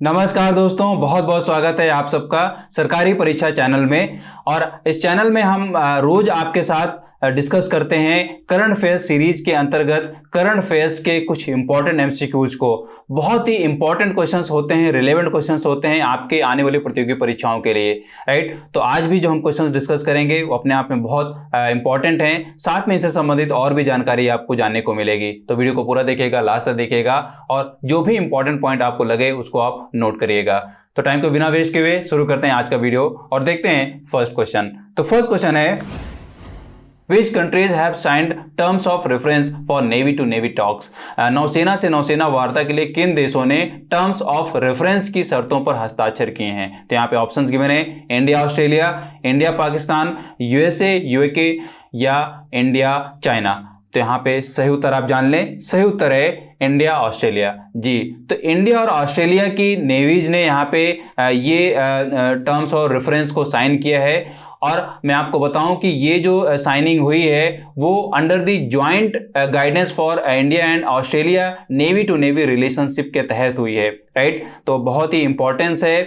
नमस्कार दोस्तों, बहुत बहुत स्वागत है आप सबका सरकारी परीक्षा चैनल में। और इस चैनल में हम रोज आपके साथ डिस्कस करते हैं करंट अफेयर्स सीरीज के अंतर्गत करंट अफेयर्स के कुछ इंपॉर्टेंट एमसीक्यूज को। बहुत ही इंपॉर्टेंट क्वेश्चंस होते हैं, रिलेवेंट क्वेश्चंस होते हैं आपके आने वाली प्रतियोगी परीक्षाओं के लिए, राइट। तो आज भी जो हम क्वेश्चंस डिस्कस करेंगे वो अपने आप में बहुत इंपॉर्टेंट हैं। साथ में इनसे संबंधित और भी जानकारी आपको जानने को मिलेगी, तो वीडियो को पूरा देखिएगा, लास्ट तक देखिएगा और जो भी इंपॉर्टेंट पॉइंट आपको लगे उसको आप नोट करिएगा। तो टाइम को बिना वेस्ट किए हुए शुरू करते हैं आज का वीडियो और देखते हैं फर्स्ट क्वेश्चन। तो फर्स्ट क्वेश्चन है, Which countries have signed terms of reference for Navy to Navy talks? नौसेना से नौसेना वार्ता के लिए किन देशों ने टर्म्स ऑफ रेफरेंस की शर्तों पर हस्ताक्षर किए हैं? तो यहाँ पे ऑप्शंस गिवन है, India Australia, India Pakistan, USA UK या इंडिया चाइना। तो यहाँ पे सही उत्तर आप जान लें, सही उत्तर है इंडिया ऑस्ट्रेलिया जी। तो इंडिया और ऑस्ट्रेलिया की नेवीज ने यहाँ पे ये टर्म्स ऑफ रेफरेंस को साइन किया है। और मैं आपको बताऊं कि ये जो साइनिंग हुई है वो under the joint guidance for India and Australia navy to navy relationship के तहत हुई है, राइट। तो बहुत ही इंपॉर्टेंस है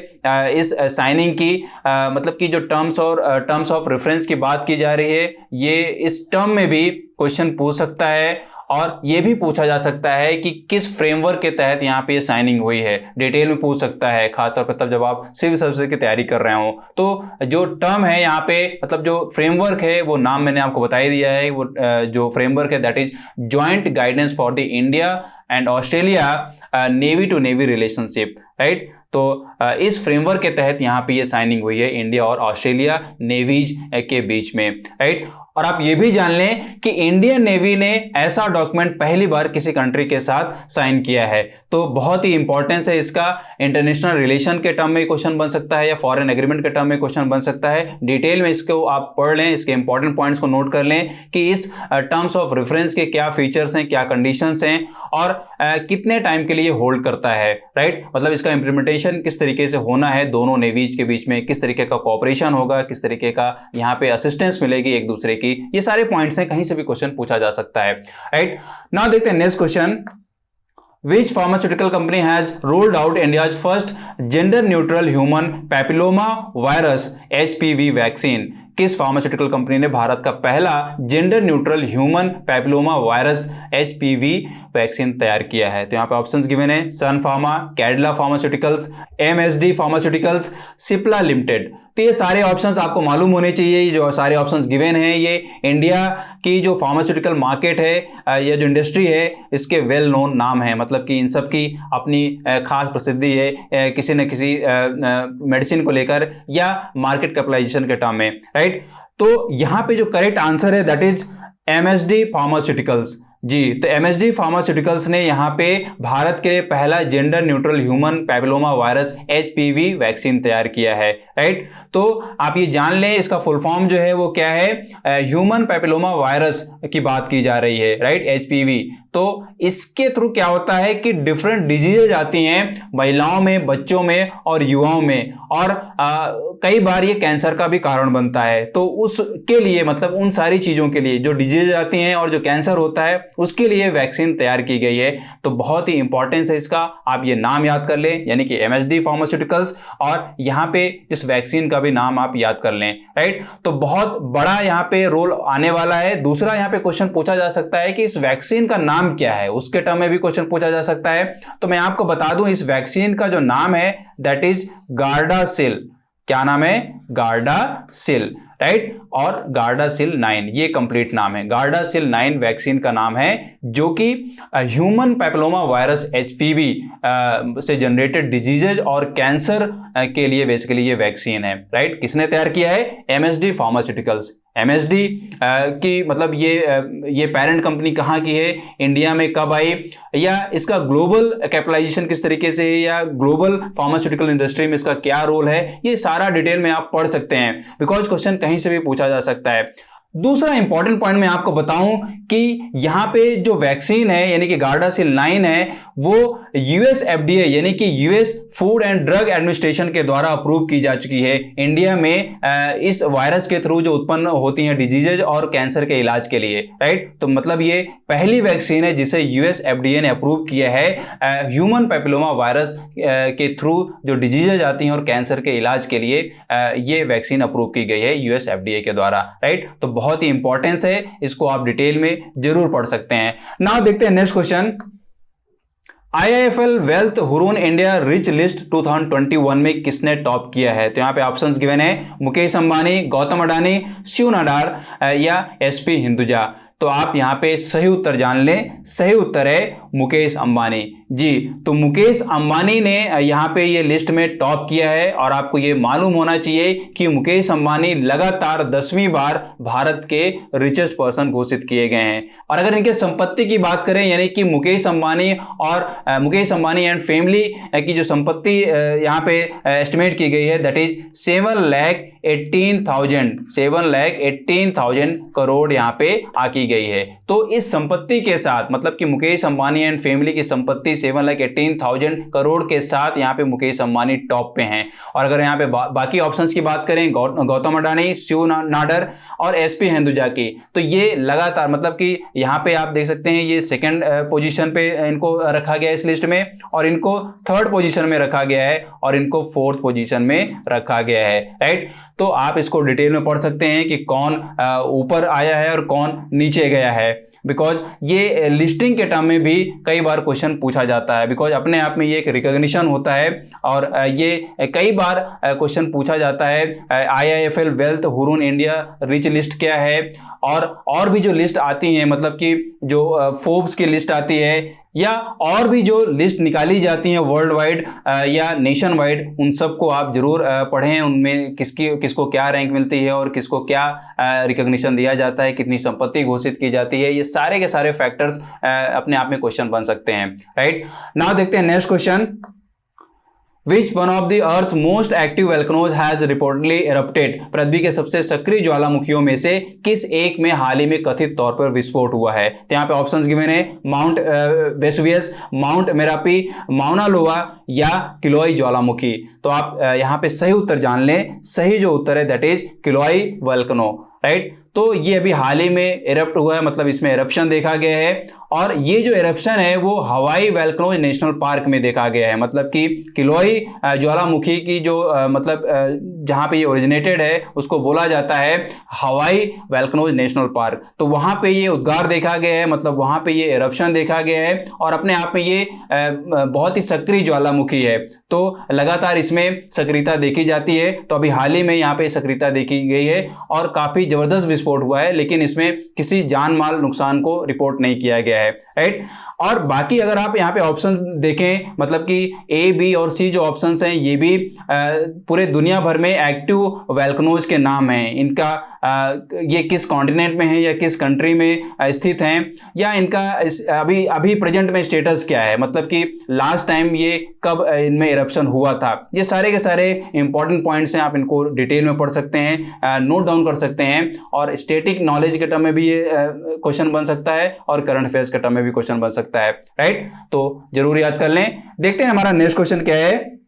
इस साइनिंग की, मतलब कि जो टर्म्स ऑफ रेफरेंस की बात की जा रही है, ये इस टर्म में भी क्वेश्चन पूछ सकता है और ये भी पूछा जा सकता है कि किस फ्रेमवर्क के तहत यहाँ पे ये साइनिंग हुई है, डिटेल में पूछ सकता है, खासतौर पर तब जब आप सिविल सर्विसेज की तैयारी कर रहे हो। तो जो टर्म है यहाँ पे, मतलब जो फ्रेमवर्क है वो नाम मैंने आपको बता ही दिया है, वो जो फ्रेमवर्क है that is joint guidance for the India and Australia navy to navy relationship, right. तो इस फ्रेमवर्क के तहत यहाँ पे ये साइनिंग हुई है इंडिया और ऑस्ट्रेलिया नेवीज के बीच में, राइट। और आप ये भी जान लें कि इंडियन नेवी ने ऐसा डॉक्यूमेंट पहली बार किसी कंट्री के साथ साइन किया है। तो बहुत ही इंपॉर्टेंस है इसका, इंटरनेशनल रिलेशन के टर्म में क्वेश्चन बन सकता है या फॉरेन एग्रीमेंट के टर्म में क्वेश्चन बन सकता है। डिटेल में इसको आप पढ़ लें, इसके इंपॉर्टेंट पॉइंट्स को नोट कर लें कि इस टर्म्स ऑफ रेफरेंस के क्या फीचर्स हैं, क्या कंडीशंस हैं और कितने टाइम के लिए होल्ड करता है, राइट। मतलब इसका इंप्लीमेंटेशन किस तरीके से होना है, दोनों नेवीज के बीच में किस तरीके का कोऑपरेशन होगा, किस तरीके का यहाँ पे असिस्टेंस मिलेगी एक दूसरे की, ये सारे पॉइंट्स हैं, कहीं से भी क्वेश्चन पूछा जा सकता है, राइट। नाउ देखते हैं next question. Which pharmaceutical company has rolled out India's first gender-neutral human papilloma virus (HPV) vaccine? किस फार्मास्यूटिकल कंपनी ने भारत का पहला gender neutral human papilloma virus HPV vaccine तैयार किया है? तो यहाँ पे ऑप्शंस गिवन है, Sun Pharma, Cadila pharmaceuticals, MSD pharmaceuticals, Cipla limited. तो ये सारे ऑप्शंस आपको मालूम होने चाहिए। जो सारे ऑप्शंस गिवन हैं ये इंडिया की जो फार्मास्यूटिकल मार्केट है या जो इंडस्ट्री है इसके वेल नोन नाम है, मतलब कि इन सब की अपनी खास प्रसिद्धि है किसी न किसी मेडिसिन को लेकर या मार्केट कैपिटलाइजेशन के टर्म में, राइट। तो यहाँ पे जो करेक्ट आंसर है दैट इज MSD फार्मास्यूटिकल्स जी। तो MSD फार्मास्यूटिकल्स ने यहाँ पे भारत के लिए पहला gender neutral human papilloma virus HPV vaccine तैयार किया है, राइट। तो आप ये जान लें इसका फुल फॉर्म जो है वो क्या है, ह्यूमन पैपिलोमा वायरस की बात की जा रही है, राइट, HPV। तो इसके थ्रू क्या होता है कि डिफरेंट डिजीजेज आती हैं महिलाओं में, बच्चों में और युवाओं में, और कई बार ये कैंसर का भी कारण बनता है। तो उसके लिए, मतलब उन सारी चीजों के लिए जो डिजीज आती हैं और जो कैंसर होता है उसके लिए वैक्सीन तैयार की गई है। तो बहुत ही इंपॉर्टेंस है इसका, आप ये नाम याद कर लें, यानी कि MSD फार्मास्यूटिकल्स, और यहाँ पे इस वैक्सीन का भी नाम आप याद कर लें, राइट। तो बहुत बड़ा यहाँ पे रोल आने वाला है। दूसरा यहाँ पे क्वेश्चन पूछा जा सकता है कि इस वैक्सीन का नाम क्या है, उसके टर्म में भी क्वेश्चन पूछा जा सकता है। तो मैं आपको बता दूं इस वैक्सीन का जो नाम है दैट इज गार्डासिल। क्या नाम है? Gardasil, right. और गार्डासिल 9 ये कंप्लीट नाम है, गार्डासिल 9 वैक्सीन का नाम है, जो कि ह्यूमन पैपिलोमा वायरस HPV से जनरेटेड डिजीजेज और कैंसर के लिए बेसिकली ये वैक्सीन है, राइट। किसने तैयार किया है? MSD pharmaceuticals. MSD की मतलब ये पेरेंट कंपनी कहाँ की है, इंडिया में कब आई, या इसका ग्लोबल कैपिटलाइजेशन किस तरीके से है, या ग्लोबल फार्मास्यूटिकल इंडस्ट्री में इसका क्या रोल है, ये सारा डिटेल में आप पढ़ सकते हैं, बिकॉज क्वेश्चन कहीं से भी पूछा जा सकता है। दूसरा इंपॉर्टेंट पॉइंट मैं आपको बताऊं कि यहां पे जो वैक्सीन है यानी कि गार्डासिल 9 है वो यूएस एफडीए यानी कि US food and drug administration के द्वारा अप्रूव की जा चुकी है इंडिया में इस वायरस के थ्रू जो उत्पन्न होती हैं डिजीजेज और कैंसर के इलाज के लिए, राइट। तो मतलब ये पहली वैक्सीन है जिसे यूएस एफडीए ने अप्रूव किया है ह्यूमन पैपिलोमा वायरस के थ्रू जो डिजीजेज आती हैं और कैंसर के इलाज के लिए ये वैक्सीन अप्रूव की गई है यूएस एफडीए के द्वारा, राइट। तो बहुत ही इंपॉर्टेंस है, इसको आप डिटेल में जरूर पढ़ सकते हैं। नाउ देखते हैं next question. IIFL wealth Hurun India rich list 2021 में किसने टॉप किया है? तो यहां पे ऑप्शंस गिवन है मुकेश अंबानी, गौतम अडानी, शिव नाडार या एसपी हिंदुजा। तो आप यहां पे सही उत्तर जान लें, सही उत्तर है मुकेश अंबानी जी। तो मुकेश अंबानी ने यहां पे ये लिस्ट में टॉप किया है और आपको ये मालूम होना चाहिए कि मुकेश अंबानी लगातार 10वीं बार भारत के रिचेस्ट पर्सन घोषित किए गए हैं। और अगर इनके संपत्ति की बात करें यानी कि मुकेश अंबानी और मुकेश अंबानी एंड फैमिली की जो संपत्ति यहां पे एस्टिमेट की गई है दैट इज 7,18,000 करोड़ यहां पे आकी गई है। तो इस संपत्ति के साथ मतलब कि मुकेश अंबानी एंड फैमिली की संपत्ति 7,18,000 करोड़ के साथ यहां पे मुकेश अंबानी टॉप पे हैं। और अगर यहां पे बाकी ऑप्शंस की बात करें गौतम अडानी, शिव नाडर और एसपी हिंदुजा की, तो ये लगातार मतलब कि यहां पे आप देख सकते हैं ये सेकंड पोजीशन पे इनको रखा गया है इस लिस्ट में, और इनको थर्ड पोजीशन में रखा गया है और इनको फोर्थ पोजीशन में रखा गया है, राइट। तो आप इसको डिटेल में पढ़ सकते हैं कि कौन ऊपर आया है और कौन नीचे गया है, बिकॉज ये लिस्टिंग के टर्म में भी कई बार क्वेश्चन पूछा जाता है, बिकॉज अपने आप में ये एक रिकॉग्निशन होता है और ये कई बार क्वेश्चन पूछा जाता है IIFL wealth Hurun India rich list क्या है। और भी जो लिस्ट आती हैं मतलब कि जो फोर्ब्स की लिस्ट आती है या और भी जो लिस्ट निकाली जाती हैं वर्ल्ड वाइड या नेशन वाइड, उन सबको आप जरूर पढ़ें, उनमें किसको क्या रैंक मिलती है और किसको क्या रिकॉग्निशन दिया जाता है, कितनी संपत्ति घोषित की जाती है, ये सारे के सारे फैक्टर्स अपने आप में क्वेश्चन बन सकते हैं, राइट। नाउ देखते हैं next question. Which one of the Earth's most active volcanoes has reportedly erupted? पृथ्वी के सबसे सक्रिय ज्वालामुखियों में से किस एक में हाल ही में कथित तौर पर विस्फोट हुआ है? तो यहाँ पे ऑप्शंस गिवन है mount Vesuvius, mount Merapi, Mauna लोआ या किलोई ज्वालामुखी। तो आप यहाँ पे सही उत्तर जान लें, सही जो उत्तर है that is Kiloi volcano, right. तो ये अभी हाल ही में इरप्ट हुआ है, मतलब इसमें इरप्शन देखा गया है और ये जो इरप्शन है वो हवाई वोल्केनोज नेशनल पार्क में देखा गया है। मतलब कि किलोई ज्वालामुखी की जो मतलब जहां पे ये ओरिजिनेटेड है उसको बोला जाता है हवाई वोल्केनोज नेशनल पार्क। तो वहां पे ये उद्गार देखा गया है, मतलब वहां पे ये इरप्शन देखा गया है और अपने आप में ये बहुत ही सक्रिय ज्वालामुखी है, तो लगातार इसमें सक्रियता देखी जाती है। तो अभी हाल ही में यहाँ पे सक्रियता देखी गई है और काफी जबरदस्त विस्फोट हुआ है, लेकिन इसमें किसी जान माल नुकसान को रिपोर्ट नहीं किया गया है, राइट। और बाकी अगर आप यहाँ पे ऑप्शन देखें मतलब कि ए, बी और सी जो ऑप्शंस हैं ये भी पूरे दुनिया भर में एक्टिव वोल्केनोज के नाम हैं। इनका ये किस कॉन्टिनेंट में है या किस कंट्री में स्थित हैं या इनका अभी प्रेजेंट में स्टेटस क्या है, मतलब कि लास्ट टाइम ये कब इनमें इरप्शन हुआ था। ये सारे के सारे इंपॉर्टेंट पॉइंट्स हैं, आप इनको डिटेल में पढ़ सकते हैं, नोट डाउन कर सकते हैं। और स्टैटिक नॉलेज के टर्म में भी ये क्वेश्चन बन सकता है और करंट अफेयर्स के टर्म में भी क्वेश्चन बन सकता है, राइट। तो जरूर याद कर लें। देखते हैं हमारा नेक्स्ट क्वेश्चन क्या है।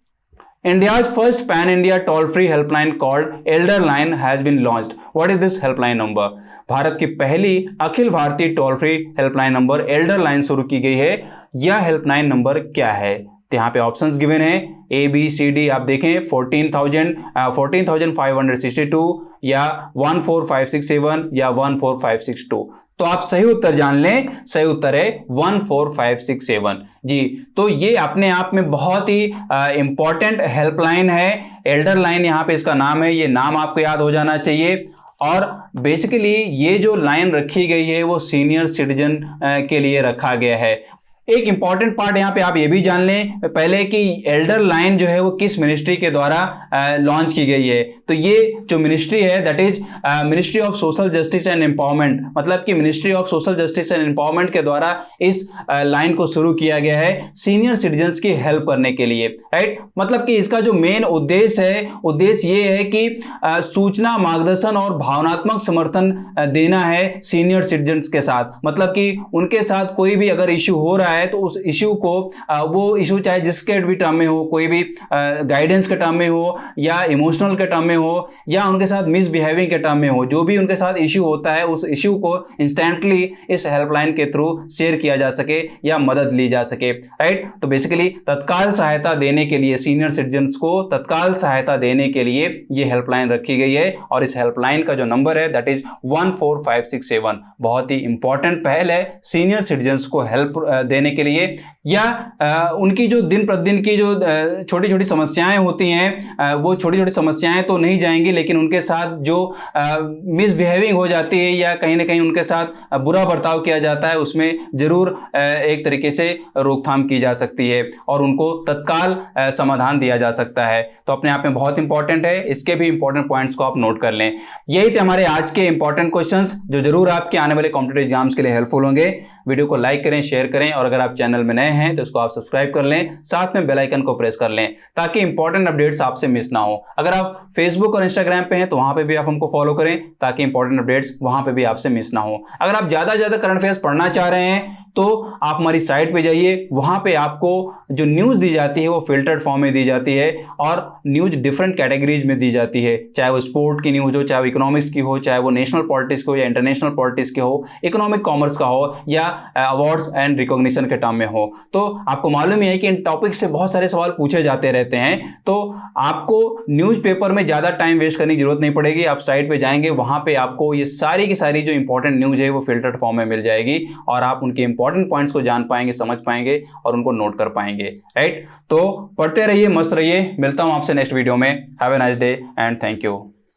India's first pan-India toll-free helpline called Elder Line has been launched. What is this helpline number? Bharat की पहली Akhil Bharatiya toll free helpline number Elder line शुरू की गई है। यह हेल्पलाइन नंबर क्या है? तो यहाँ पे ऑप्शंस गिवन है ए, बी, सी, डी। आप देखें 14,562 या 14567 या 14562। तो आप सही उत्तर जान लें, सही उत्तर है 14567 जी। तो ये अपने आप में बहुत ही इंपॉर्टेंट हेल्पलाइन है, एल्डर लाइन यहाँ पे इसका नाम है। ये नाम आपको याद हो जाना चाहिए। और बेसिकली ये जो लाइन रखी गई है वो सीनियर सिटीजन के लिए रखा गया है। एक इंपॉर्टेंट पार्ट यहाँ पे आप ये भी जान लें पहले कि एल्डर लाइन जो है वो किस मिनिस्ट्री के द्वारा लॉन्च की गई है। तो ये जो मिनिस्ट्री है that is ministry of social justice and empowerment, मतलब कि ministry of social justice and empowerment के द्वारा इस लाइन को शुरू किया गया है सीनियर सिटीजन्स की हेल्प करने के लिए, राइट। मतलब कि इसका जो मेन उद्देश्य ये है कि सूचना, मार्गदर्शन और भावनात्मक समर्थन देना है सीनियर सिटीजन्स के साथ। मतलब कि उनके साथ कोई भी अगर इश्यू हो रहा है तो उस इश्यू को वो इश्यू चाहे जिसके भी टर्म में हो, कोई भी गाइडेंस के टर्म में हो या इमोशनल के टर्म में हो या उनके साथ मिसबिहेविंग के टर्म में हो, जो भी उनके साथ इश्यू होता है उस इश्यू को इंस्टेंटली इस हेल्पलाइन के थ्रू शेयर किया जा सके या मदद ली जा सके, राइट। तो बेसिकली तत्काल सहायता देने के लिए, सीनियर सिटीजन्स को तत्काल सहायता देने के लिए ये हेल्पलाइन रखी गई है और इस हेल्पलाइन का जो नंबर है दैट इज 14567। बहुत ही इंपॉर्टेंट पहल है सीनियर सिटीजन्स को हेल्प देने के लिए या उनकी जो दिन प्रतिदिन की जो छोटी छोटी समस्याएं होती हैं वो छोटी छोटी समस्याएं तो नहीं जाएंगी, लेकिन उनके साथ जो मिसबिहेविंग हो जाती है या कहीं ना कहीं उनके साथ बुरा बर्ताव किया जाता है उसमें जरूर एक तरीके से रोकथाम की जा सकती है और उनको तत्काल समाधान दिया जा सकता है। तो अपने आप में बहुत इंपॉर्टेंट है, इसके भी इंपॉर्टेंट पॉइंट्स को आप नोट कर लें। यही थे हमारे आज के इंपॉर्टेंट क्वेश्चंस जो जरूर आपके आने वाले कॉम्पिटिटिव एग्जाम्स के लिए हेल्पफुल होंगे। वीडियो को लाइक करें, शेयर करें और अगर आप चैनल में नए हैं तो इसको आप सब्सक्राइब कर लें, साथ में बेल आइकन को प्रेस कर लें ताकि इंपॉर्टेंट अपडेट्स आपसे मिस ना हो। अगर आप फेसबुक और इंस्टाग्राम पे हैं तो वहां पे भी आप हमको फॉलो करें ताकि इंपॉर्टेंट अपडेट्स वहां पे भी आपसे मिस ना हो। अगर आप ज्यादा से ज्यादा करंट अफेयर्स पढ़ना चाह रहे हैं तो आप हमारी साइट पे जाइए, वहां पे आपको जो न्यूज दी जाती है वो फिल्टर्ड फॉर्म में दी जाती है और न्यूज डिफरेंट कैटेगरीज में दी जाती है, चाहे वो स्पोर्ट की न्यूज हो, चाहे वो इकोनॉमिक्स की हो, चाहे वो नेशनल पॉलिटिक्स की हो या इंटरनेशनल पॉलिटिक्स की हो, इकोनॉमिक कॉमर्स का हो या अवार्ड्स एंड रिकॉग्निशन के टर्म में हो। तो आपको मालूम ही है कि इन टॉपिक से बहुत सारे सवाल पूछे जाते रहते हैं, तो आपको न्यूज़पेपर में ज्यादा टाइम वेस्ट करने की जरूरत नहीं पड़ेगी। आप साइट पे जाएंगे, वहां पे आपको ये सारी की सारी जो इंपॉर्टेंट न्यूज है वो फिल्टर्ड फॉर्म में मिल जाएगी और आप उनके इंपॉर्टेंट पॉइंट्स को जान पाएंगे, समझ पाएंगे और उनको नोट कर पाएंगे, राइट। तो पढ़ते रहिए, मस्त रहिए। मिलता हूं आपसे नेक्स्ट वीडियो में। Have a nice day and thank you.